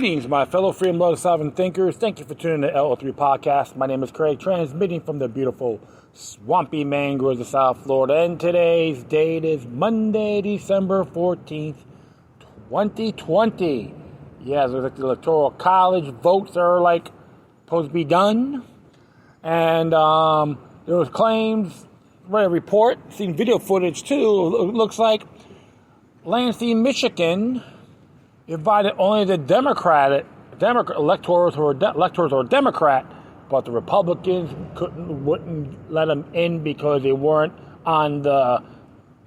Greetings, my fellow freedom-loving sovereign thinkers. Thank you for tuning in to LO3 Podcast. My name is Craig, transmitting from the beautiful swampy mangroves of South Florida. And today's date is Monday, December 14th, 2020. Yeah, there's like the electoral college votes are supposed to be done. And there was claims, read a report, seen video footage too. It looks like Lansing, Michigan invited only the electors who are Democrat, but the Republicans wouldn't let them in because they weren't on the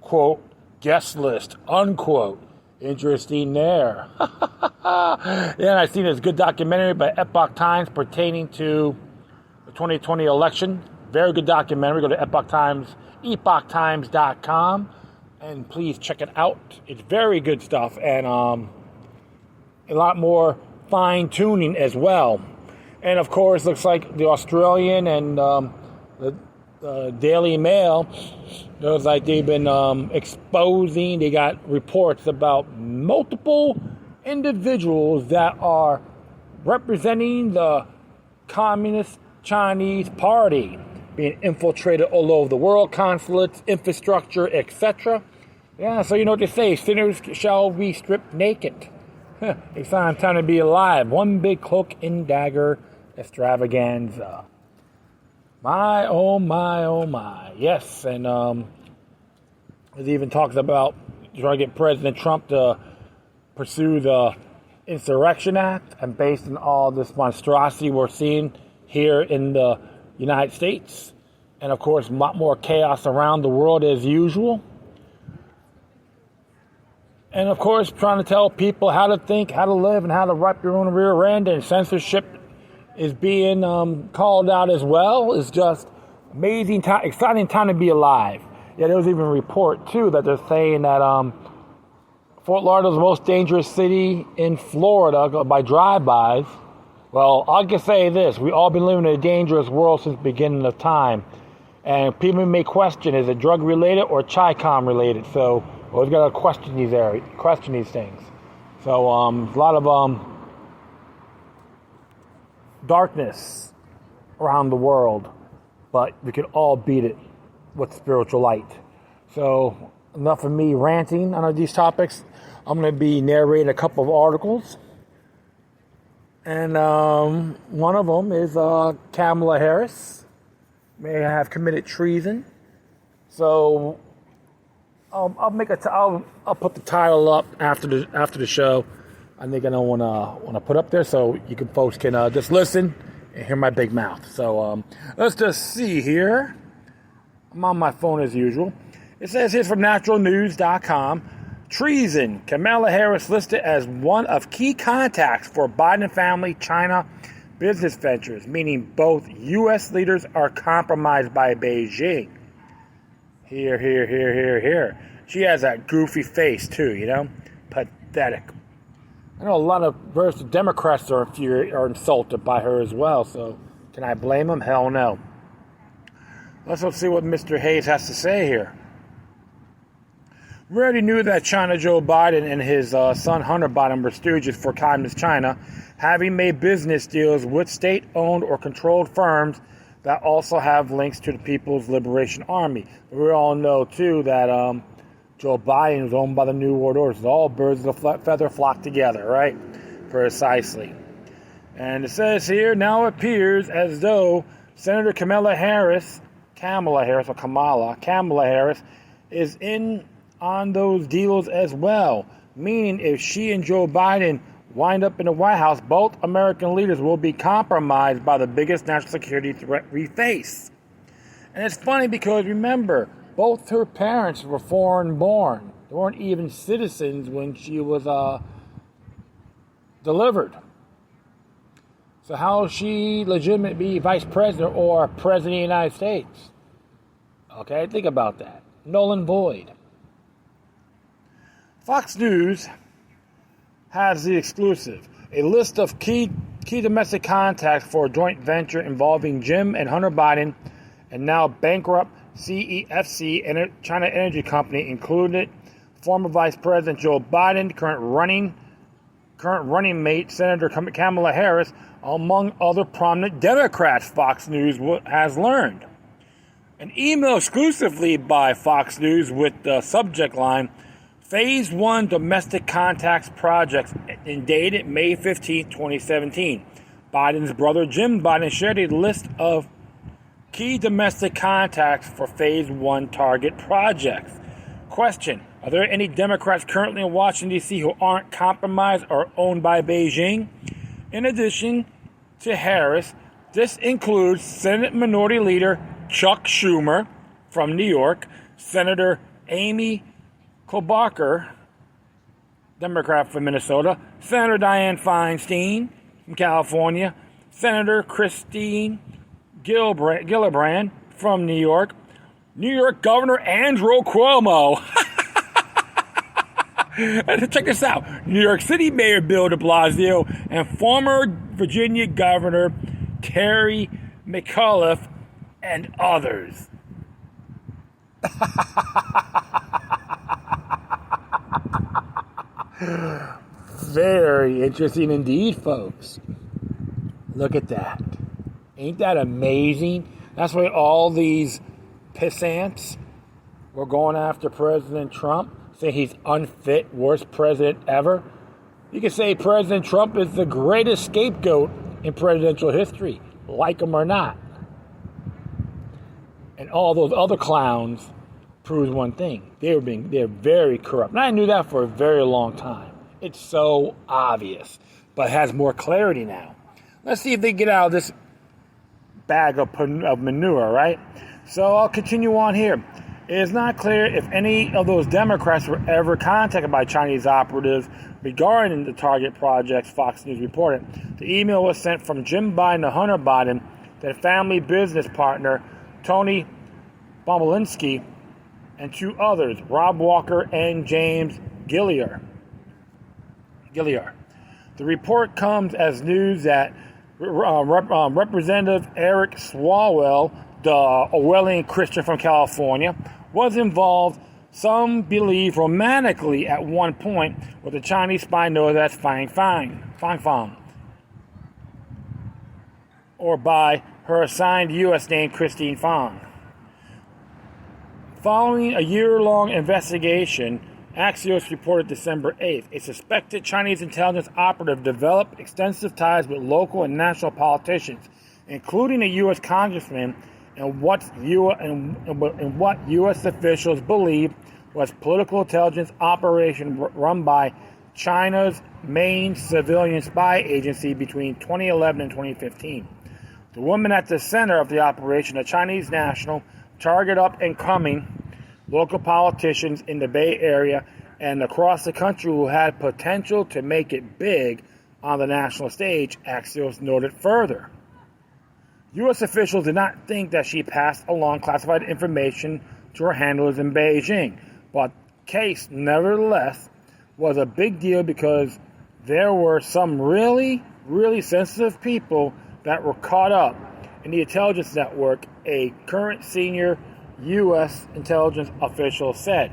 quote guest list unquote. Interesting there. Yeah, and I seen this good documentary by Epoch Times pertaining to the 2020 election. Very good documentary. Go to epochtimes.com and please check it out. It's very good stuff and a lot more fine-tuning as well. And, of course, looks like the Australian and the Daily Mail, looks like they've been exposing, they got reports about multiple individuals that are representing the Communist Chinese Party, being infiltrated all over the world, consulates, infrastructure, etc. Yeah, so you know what they say, sinners shall be stripped naked. It's time to be alive. One big cloak and dagger extravaganza. My, oh my, oh my. Yes, and it even talks about trying to get President Trump to pursue the Insurrection Act, and based on all this monstrosity we're seeing here in the United States, and of course a lot more chaos around the world as usual. And, of course, trying to tell people how to think, how to live, and how to wipe your own rear end. And censorship is being called out as well. It's just amazing time, exciting time to be alive. Yeah, there was even a report, too, that they're saying that Fort Lauderdale's the most dangerous city in Florida by drive-bys. Well, I'll just say this. We've all been living in a dangerous world since the beginning of time. And people may question, is it drug-related or Chi-Com related? So always got to question these things. So a lot of darkness around the world, but we can all beat it with spiritual light. So enough of me ranting on these topics. I'm going to be narrating a couple of articles, and one of them is Kamala Harris may have committed treason. So I'll put the title up after the show. I think I don't want to put up there, so you folks can just listen and hear my big mouth. So let's just see here. I'm on my phone as usual. It says here from naturalnews.com, treason. Kamala Harris listed as one of key contacts for Biden family China business ventures, meaning both U.S. leaders are compromised by Beijing. Here. She has that goofy face, too, you know? Pathetic. I know a lot of versus Democrats are insulted by her as well, so can I blame them? Hell no. Let's see what Mr. Hayes has to say here. We already knew that China Joe Biden and his son Hunter Biden were stooges for Communist China, having made business deals with state-owned or controlled firms that also have links to the People's Liberation Army. We all know, too, that Joe Biden is owned by the New World Order. So all birds of a feather flock together, right? Precisely. And it says here, now it appears as though Senator Kamala Harris is in on those deals as well. Meaning if she and Joe Biden wind up in the White House, both American leaders will be compromised by the biggest national security threat we face. And it's funny because, remember, both her parents were foreign born. They weren't even citizens when she was delivered. So how is she legitimate be vice president or president of the United States? Okay, think about that. Null and void. Fox News has the exclusive. A list of key domestic contacts for a joint venture involving Jim and Hunter Biden and now bankrupt CEFC China Energy Company included former Vice President Joe Biden, current running mate, Senator Kamala Harris, among other prominent Democrats, Fox News has learned. An email exclusively by Fox News with the subject line, Phase 1 Domestic Contacts Projects, and dated May 15, 2017. Biden's brother Jim Biden shared a list of key domestic contacts for Phase 1 target projects. Question: are there any Democrats currently in Washington, D.C. who aren't compromised or owned by Beijing? In addition to Harris, this includes Senate Minority Leader Chuck Schumer from New York, Senator Amy Klobuchar, Democrat from Minnesota, Senator Dianne Feinstein from California, Senator Christine Gillibrand from New York Governor Andrew Cuomo. Check this out. New York City Mayor Bill de Blasio and former Virginia Governor Terry McAuliffe and others. Very interesting indeed, folks. Look at that. Ain't that amazing? That's why all these pissants were going after President Trump, saying he's unfit, worst president ever. You can say President Trump is the greatest scapegoat in presidential history, like him or not. And all those other clowns proves one thing. They're very corrupt. And I knew that for a very long time. It's so obvious, but has more clarity now. Let's see if they get out of this bag of manure, right? So I'll continue on here. It is not clear if any of those Democrats were ever contacted by Chinese operatives regarding the target projects, Fox News reported. The email was sent from Jim Biden to Hunter Biden, their family business partner, Tony Bobulinski, and two others, Rob Walker and James Gilliar. The report comes as news that Representative Eric Swalwell, the Orwellian Christian from California, was involved, some believe romantically at one point, with a Chinese spy known as Fang Fang, or by her assigned U.S. name, Christine Fang. Following a year-long investigation, Axios reported December 8th, a suspected Chinese intelligence operative developed extensive ties with local and national politicians, including a U.S. congressman, and what U.S. officials believed was political intelligence operation run by China's main civilian spy agency between 2011 and 2015. The woman at the center of the operation, a Chinese national, targeted up and coming local politicians in the Bay Area and across the country who had potential to make it big on the national stage, Axios noted further. U.S. officials did not think that she passed along classified information to her handlers in Beijing, but the case, nevertheless, was a big deal because there were some really, really sensitive people that were caught up in the intelligence network, a current senior U.S. intelligence official said.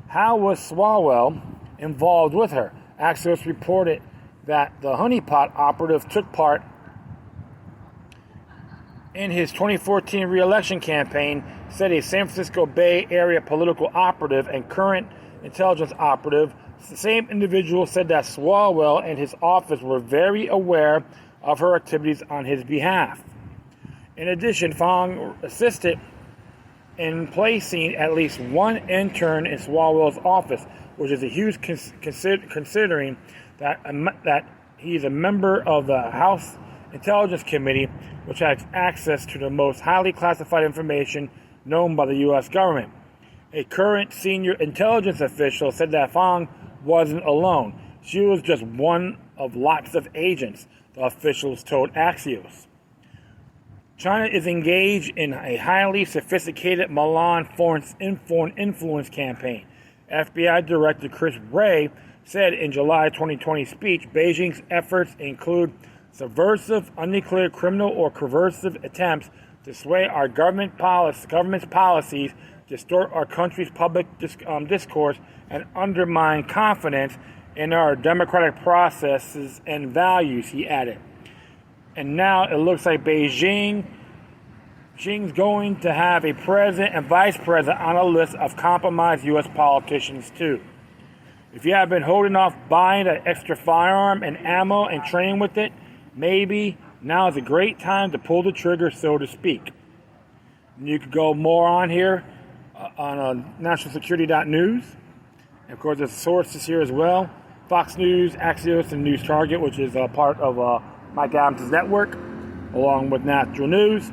How was Swalwell involved with her? Axios reported that the honeypot operative took part in his 2014 re-election campaign, said a San Francisco Bay Area political operative and current intelligence operative. The same individual said that Swalwell and his office were very aware of her activities on his behalf. In addition, Fang assisted in placing at least one intern in Swalwell's office, which is a huge considering that he's a member of the House Intelligence Committee, which has access to the most highly classified information known by the U.S. government. A current senior intelligence official said that Fang wasn't alone. She was just one of lots of agents, the officials told Axios. China is engaged in a highly sophisticated malign foreign influence campaign. FBI Director Chris Wray said in July 2020 speech, Beijing's efforts include subversive, undeclared criminal or coercive attempts to sway our government's policies, distort our country's public discourse, and undermine confidence in our democratic processes and values, he added. And now it looks like Beijing's going to have a president and vice president on a list of compromised U.S. politicians too. If you have been holding off buying an extra firearm and ammo and training with it, maybe now is a great time to pull the trigger, so to speak. And you could go more on here on nationalsecurity.news. And of course, there's sources here as well. Fox News, Axios, and News Target, which is a part of Mike Adams' network, along with Natural News.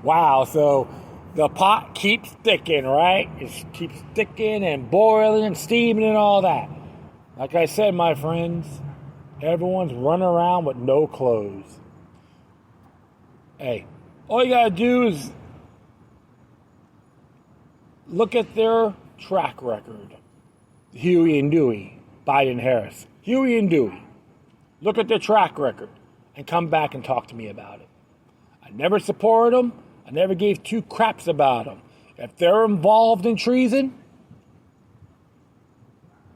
Wow, so the pot keeps thickening, right? It keeps thickening and boiling and steaming and all that. Like I said, my friends, everyone's running around with no clothes. Hey, all you gotta do is look at their track record. Huey and Dewey, Biden-Harris. Huey and Dewey. Look at their track record and come back and talk to me about it. I never supported them. I never gave two craps about them. If they're involved in treason,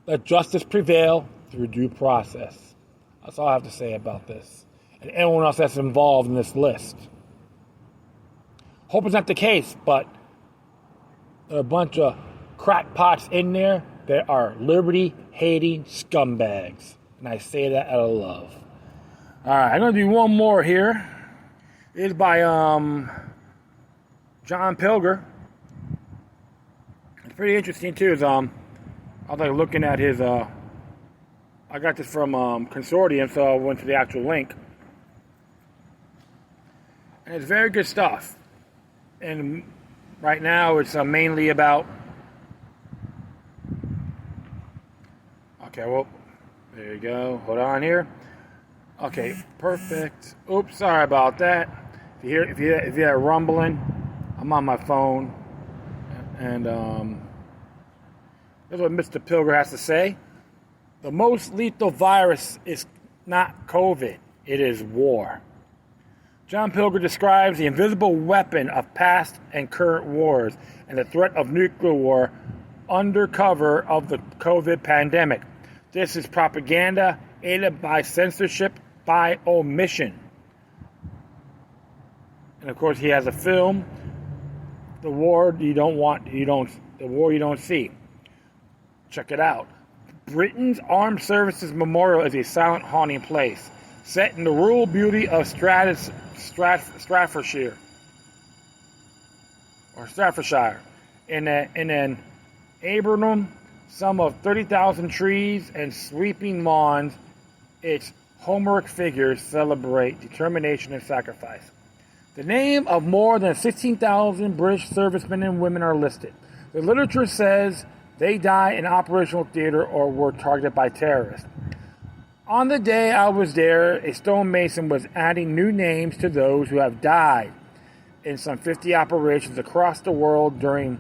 let justice prevail through due process. That's all I have to say about this. And anyone else that's involved in this list. Hope it's not the case, but there are a bunch of crackpots in there that are liberty-hating scumbags. And I say that out of love. All right, I'm going to do one more here. It's by John Pilger. It's pretty interesting, too. I was like looking at his... I got this from Consortium, so I went to the actual link. And it's very good stuff. And right now, it's mainly about... Okay, well, there you go. Hold on here. Okay, perfect. Oops, sorry about that. If you hear rumbling, I'm on my phone. And that's what Mr. Pilger has to say. The most lethal virus is not COVID. It is war. John Pilger describes the invisible weapon of past and current wars and the threat of nuclear war under cover of the COVID pandemic. This is propaganda aided by censorship by omission. And of course, he has a film, The War You Don't See. Check it out. Britain's Armed Services Memorial is a silent, haunting place set in the rural beauty of Staffordshire, in an Abernum, some of 30,000 trees and sweeping lawns. Its Homeric figures celebrate determination and sacrifice. The name of more than 16,000 British servicemen and women are listed. The literature says they died in operational theater or were targeted by terrorists. On the day I was there, a stonemason was adding new names to those who have died in some 50 operations across the world during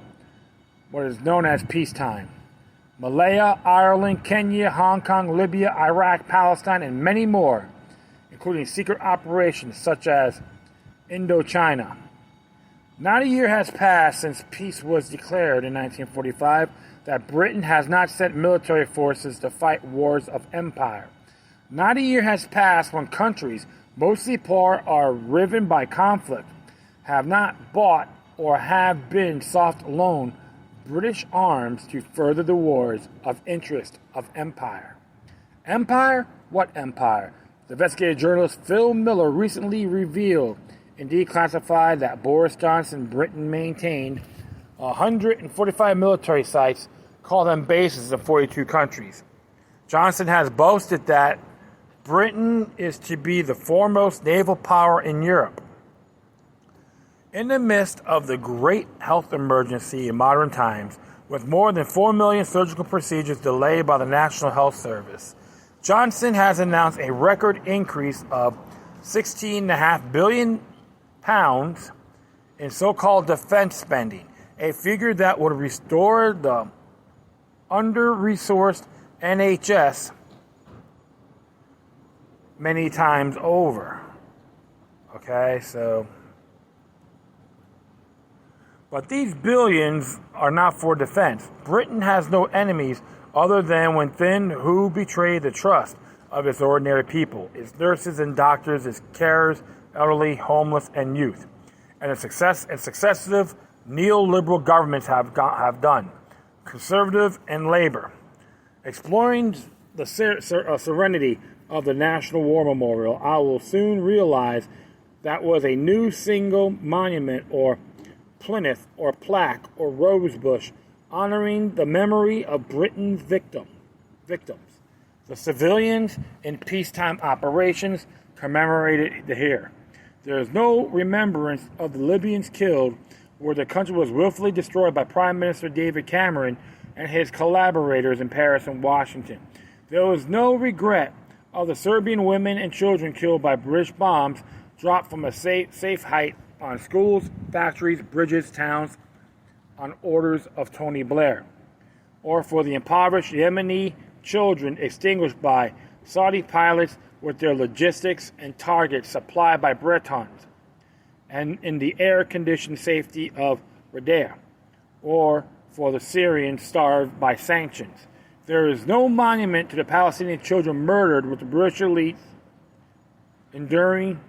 what is known as peacetime. Malaya, Ireland, Kenya, Hong Kong, Libya, Iraq, Palestine, and many more, including secret operations such as Indochina. Not a year has passed since peace was declared in 1945 that Britain has not sent military forces to fight wars of empire. Not a year has passed when countries, mostly poor, are riven by conflict, have not bought or have been soft loaned British arms to further the wars of interest of empire. Empire? What empire? The investigative journalist Phil Miller recently revealed and declassified that Boris Johnson Britain maintained 145 military sites, call them bases in 42 countries. Johnson has boasted that Britain is to be the foremost naval power in Europe. In the midst of the great health emergency in modern times, with more than 4 million surgical procedures delayed by the National Health Service, Johnson has announced a record increase of £16.5 billion in so-called defense spending, a figure that would restore the under-resourced NHS many times over. Okay, so... But these billions are not for defense. Britain has no enemies other than within who betray the trust of its ordinary people, its nurses and doctors, its carers, elderly, homeless, and youth. And successive neoliberal governments have done, conservative and labor. Exploring the serenity of the National War Memorial, I will soon realize that was a new single monument or plinth or plaque or rosebush honoring the memory of Britain's victims. The civilians in peacetime operations commemorated here. There is no remembrance of the Libyans killed where the country was willfully destroyed by Prime Minister David Cameron and his collaborators in Paris and Washington. There was no regret of the Serbian women and children killed by British bombs dropped from a safe height on schools, factories, bridges, towns, on orders of Tony Blair, or for the impoverished Yemeni children extinguished by Saudi pilots with their logistics and targets supplied by Bretons, and in the air-conditioned safety of Raqqa, or for the Syrians starved by sanctions. There is no monument to the Palestinian children murdered with the British elites enduring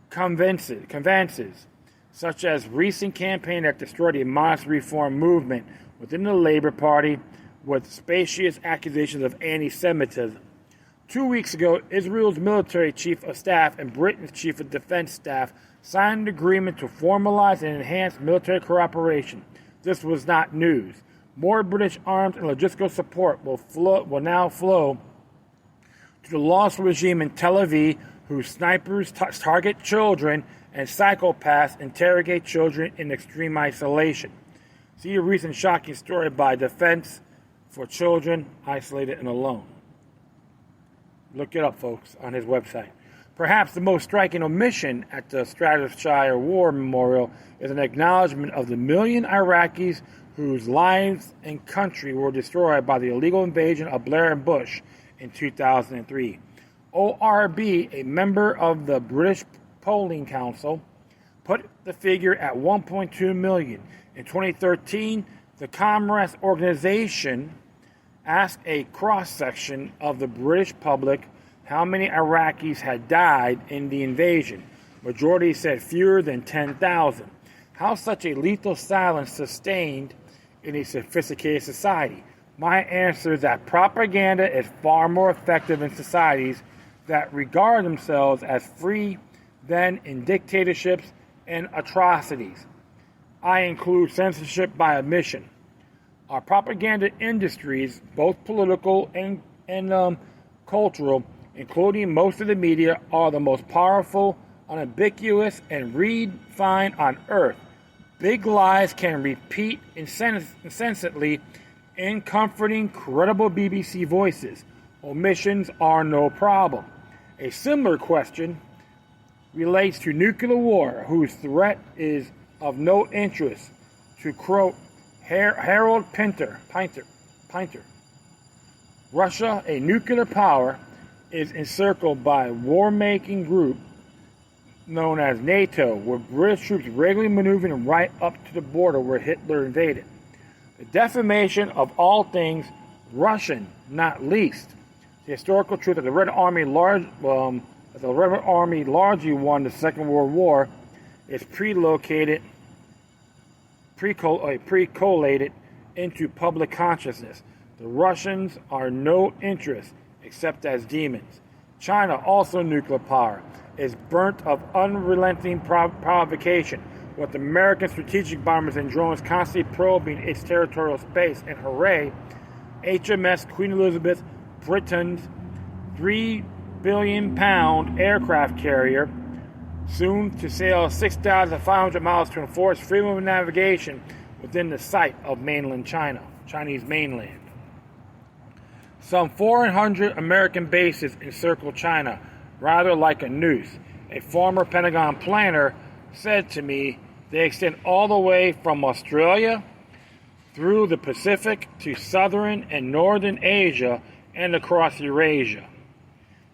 conveyances, such as recent campaign that destroyed a modest reform movement within the Labour Party with specious accusations of anti-Semitism. 2 weeks ago, Israel's military chief of staff and Britain's chief of defense staff signed an agreement to formalize and enhance military cooperation. This was not news. More British arms and logistical support will now flow to the lawless regime in Tel Aviv, whose snipers target children and psychopaths interrogate children in extreme isolation. See a recent shocking story by Defense for Children Isolated and Alone. Look it up, folks, on his website. Perhaps the most striking omission at the Staffordshire War Memorial is an acknowledgement of the million Iraqis whose lives and country were destroyed by the illegal invasion of Blair and Bush in 2003. ORB, a member of the British Polling Council, put the figure at 1.2 million. In 2013, the Commerce organization asked a cross-section of the British public how many Iraqis had died in the invasion. Majority said fewer than 10,000. How such a lethal silence sustained in a sophisticated society? My answer is that propaganda is far more effective in societies that regard themselves as free than in dictatorships and atrocities. I include censorship by omission. Our propaganda industries, both political and cultural, including most of the media, are the most powerful, unambiguous, and read fine on earth. Big lies can repeat incessantly in comforting, credible BBC voices. Omissions are no problem. A similar question relates to nuclear war, whose threat is of no interest, to quote Harold Pinter. Russia, a nuclear power, is encircled by a war-making group known as NATO, with British troops regularly maneuvering right up to the border where Hitler invaded. The defamation of all things Russian, not least. The historical truth that the Red Army largely won the Second World War is pre-collated into public consciousness. The Russians are no interest except as demons. China, also nuclear power, is burnt of unrelenting provocation, with American strategic bombers and drones constantly probing its territorial space. And hooray, HMS Queen Elizabeth, Britain's £3 billion aircraft carrier, soon to sail 6,500 miles to enforce freedom of navigation within the sight of mainland China, Chinese mainland. Some 400 American bases encircle China, rather like a noose. A former Pentagon planner said to me they extend all the way from Australia through the Pacific to southern and northern Asia and across Eurasia.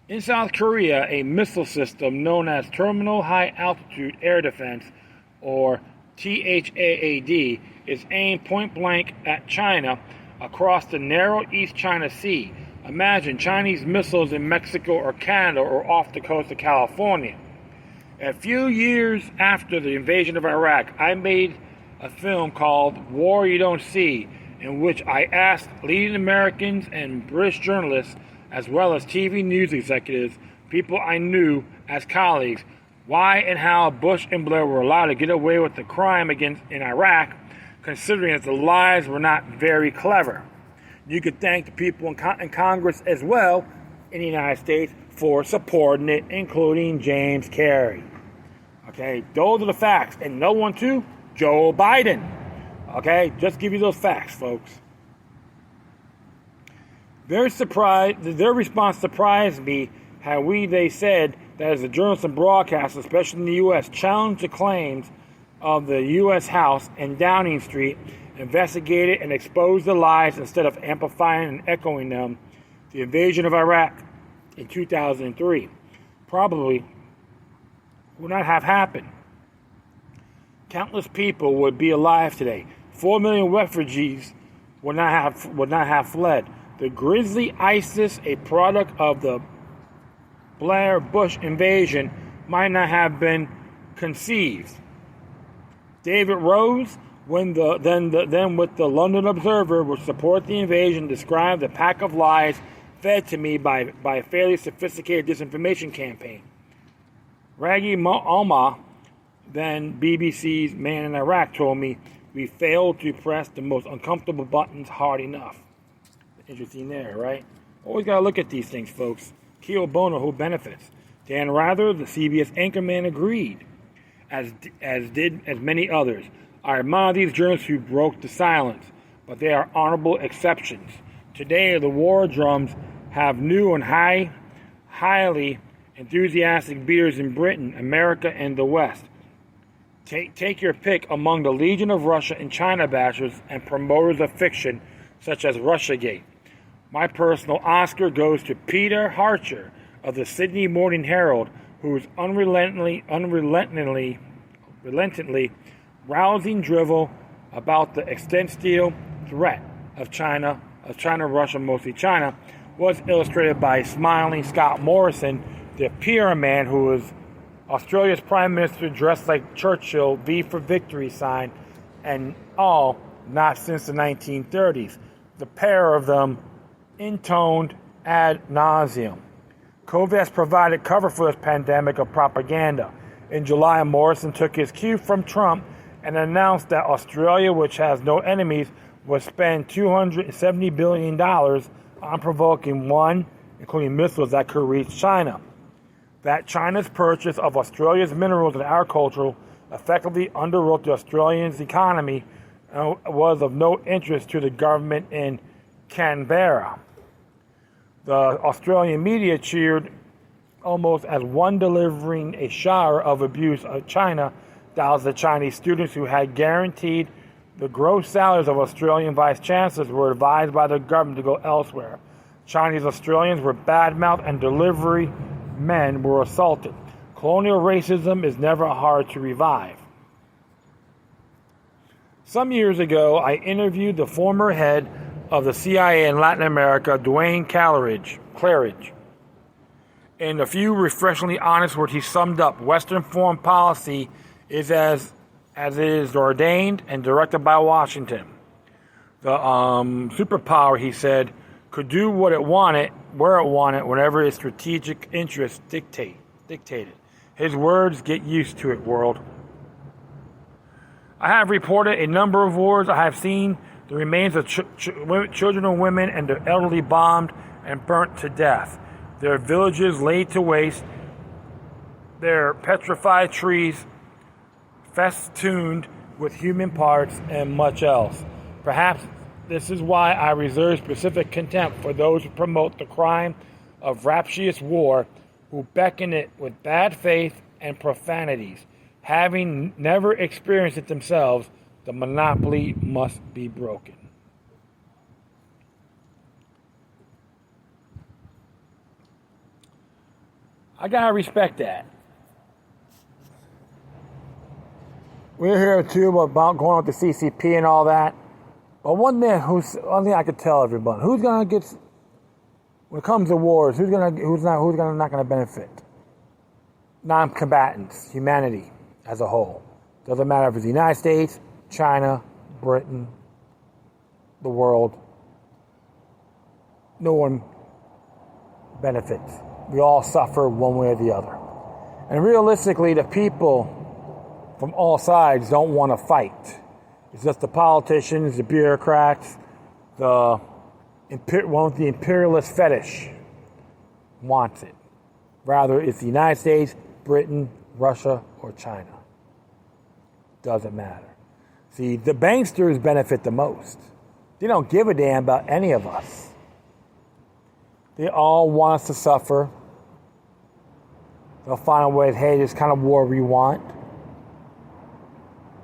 In South Korea, a missile system known as Terminal High Altitude Air Defense, or THAAD, is aimed point blank at China across the narrow East China Sea. Imagine Chinese missiles in Mexico or Canada or off the coast of California. A few years after the invasion of Iraq, I made a film called War You Don't See, in which I asked leading Americans and British journalists, as well as TV news executives, people I knew as colleagues, why and how Bush and Blair were allowed to get away with the crime in Iraq, considering that the lies were not very clever. You could thank the people in Congress as well in the United States for supporting it, including James Carey. Okay, those are the facts. And no one too, Joe Biden. Okay, just give you those facts, folks. Their response surprised me how they said that as the journalists and broadcasters, especially in the U.S., challenged the claims of the U.S. House and Downing Street, investigated and exposed the lies instead of amplifying and echoing them. The invasion of Iraq in 2003 probably would not have happened. Countless people would be alive today. 4 million refugees would not have fled. The grisly ISIS, a product of the Blair-Bush invasion, might not have been conceived. David Rose, then with the London Observer, would support the invasion, described the pack of lies fed to me by a fairly sophisticated disinformation campaign. Raghi Alma, then BBC's Man in Iraq, told me we failed to press the most uncomfortable buttons hard enough. Interesting there, right? Always got to look at these things, folks. Keo Bono, who benefits? Dan Rather, the CBS anchorman, agreed, as did many others. I admire these journalists who broke the silence, but they are honorable exceptions. Today, the war drums have new and highly enthusiastic beaters in Britain, America, and the West. Take your pick among the legion of Russia and China bashers and promoters of fiction, such as Russiagate. My personal Oscar goes to Peter Harcher of the Sydney Morning Herald, whose unrelentingly rousing drivel about the extensive threat of China, Russia, mostly China, was illustrated by smiling Scott Morrison, the PR man who was Australia's Prime Minister dressed like Churchill, V for Victory sign, and all not since the 1930s. The pair of them intoned ad nauseum. COVID has provided cover for this pandemic of propaganda. In July, Morrison took his cue from Trump and announced that Australia, which has no enemies, would spend $270 billion on provoking one, including missiles that could reach China. That China's purchase of Australia's minerals and agriculture effectively underwrote the Australians' economy was of no interest to the government in Canberra. The Australian media cheered almost as one delivering a shower of abuse of China. Thousands of Chinese students who had guaranteed the gross salaries of Australian vice chancellors were advised by the government to go elsewhere. Chinese Australians were badmouthed and delivery men were assaulted. Colonial racism is never hard to revive. Some years ago, I interviewed the former head of the CIA in Latin America, Duane Claridge. In a few refreshingly honest words, he summed up Western foreign policy is as it is ordained and directed by Washington. The superpower, he said, could do what it wanted, where it wanted, whenever its strategic interests dictated. His words, get used to it, world. I have reported a number of wars. I have seen the remains of children and women and the elderly bombed and burnt to death. Their villages laid to waste, their petrified trees festooned with human parts and much else. Perhaps this is why I reserve specific contempt for those who promote the crime of rapturous war, who beckon it with bad faith and profanities. Having never experienced it themselves, the monopoly must be broken. I gotta respect that. we're here too about going with the CCP and all that. But one thing I could tell everyone: who's gonna get when it comes to wars? Who's not gonna benefit? Non-combatants, humanity as a whole. Doesn't matter if it's the United States, China, Britain, the world. No one benefits. We all suffer one way or the other. And realistically, the people from all sides don't want to fight. It's just the politicians, the bureaucrats, one with the imperialist fetish wants it. Rather, it's the United States, Britain, Russia, or China. Doesn't matter. See, the banksters benefit the most. They don't give a damn about any of us. They all want us to suffer. They'll find a way, hey, this kind of war we want.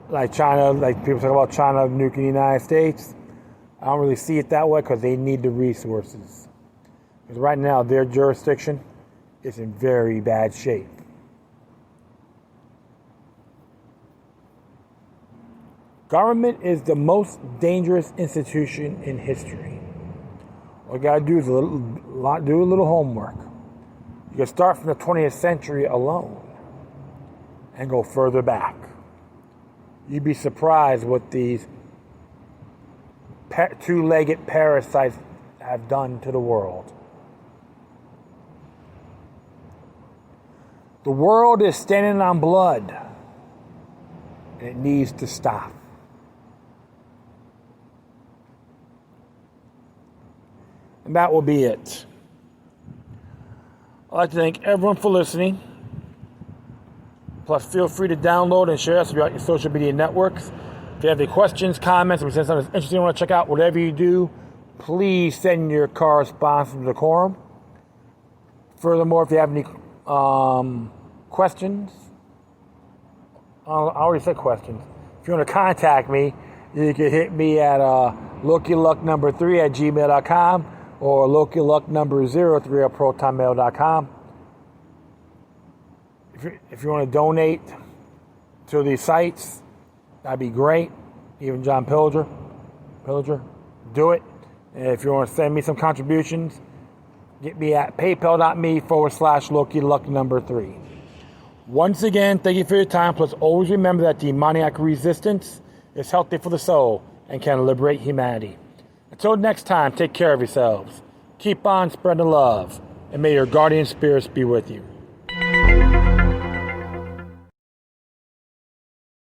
Like China, like people talk about China nuking the United States. I don't really see it that way because they need the resources. Because right now, their jurisdiction is in very bad shape. Government is the most dangerous institution in history. All you gotta do is do a little homework. You can start from the 20th century alone and go further back. You'd be surprised what these two-legged parasites have done to the world. The world is standing on blood, and it needs to stop. And that will be it. I'd like to thank everyone for listening. Plus, feel free to download and share us throughout your social media networks. If you have any questions, comments, or something that's interesting you want to check out, whatever you do, please send your correspondence to Decorum. Furthermore, if you have any questions, I already said questions. If you want to contact me, you can hit me at LokiLuck3@gmail.com or LokiLuck03 at protonmail.com. If you want to donate to these sites, that'd be great. Even John Pillager, do it. And if you want to send me some contributions, get me at paypal.me/LokiLuck3. Once again, thank you for your time. Plus, always remember that demoniac resistance is healthy for the soul and can liberate humanity. Until next time, take care of yourselves. Keep on spreading love, and may your guardian spirits be with you.